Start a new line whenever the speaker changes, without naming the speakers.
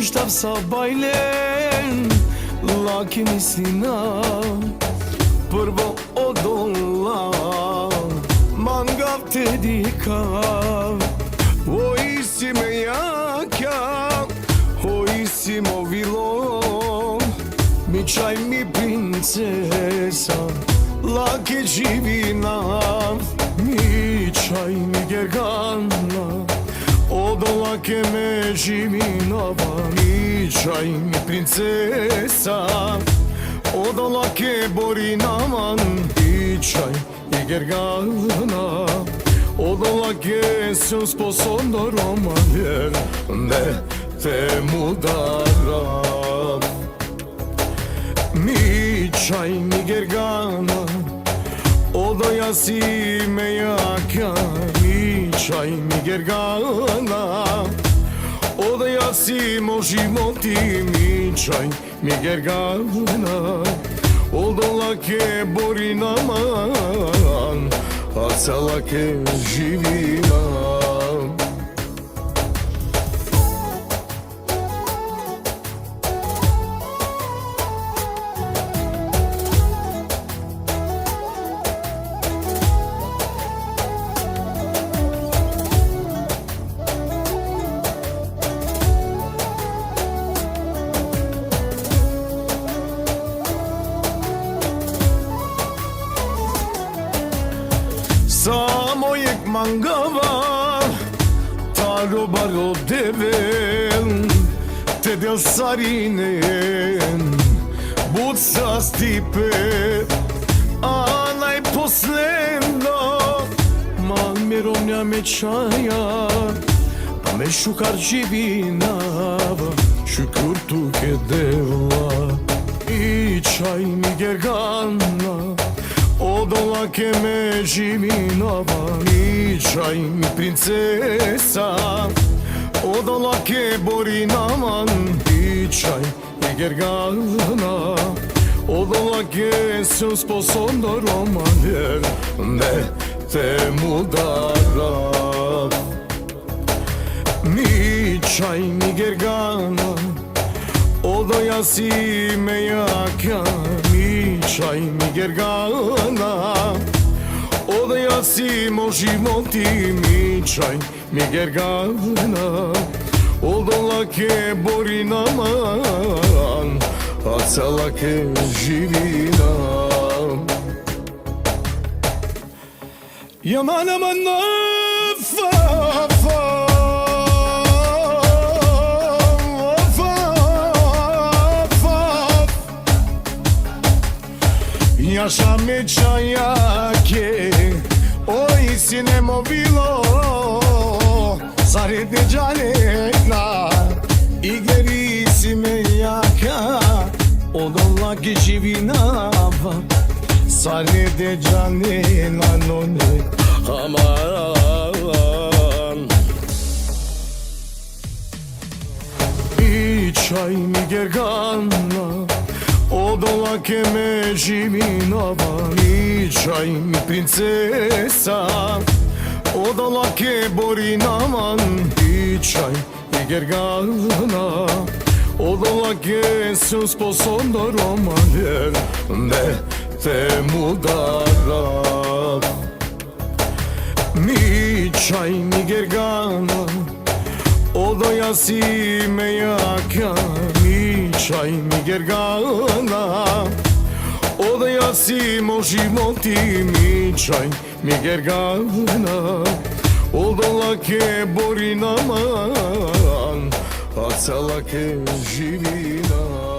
puștav sa bailen Laki mislina Prvo odola Mangav te dikav O isime jaka O isimo vilo Mi čaj mi princesa Laki živina Mi čaj mi gergana Odola ke me živinava Mi čaj mi princesa Odola ke bori naman Mi čaj mi gergana Odola ke sam sposobna roman Jer ne te mudaram Mi čaj mi gergana Odoja si me jaka Mi čaj mi gergana Odoja si mo životi Mi čaj mi gergana Odola ke bori naman A cela ke živina Sa mojeg mangava Ta roba rodeven Te del sarinen Bud sa stipe A najposledno Ma mirovnja me čaja Pa me šukar živinava Šukur tuke deva I čaj mi gergana Odola ke me živinava Mi čaj mi princesa Odola ke bori naman Mi čaj mi gergana Odola ke sam sposobna roman Jer ne te mudaram Mi čaj mi gergana Odoja si me jaka Mi čaj mi gergana Odoja si mo životi Mi čaj mi gergana Odola ke bori naman A cela ke živina Yaman aman Yaşa me čajake Oj si nemo bilo Zarede džanetna Igeri si me jaka Odola ke živinava Zarede džanetna none Aman I čaj mi gergana Odola ke me živinava Mi čaj mi princesa Odola ke bori naman Mi čaj mi gergana Odola ke sam sposobna roman Jer ne te mudaram Mi čaj mi gergana Odoja si me jaka Mi čaj mi gergana Odoja si mo životi Mi čaj mi gergana Odola ke bori naman A cela ke živina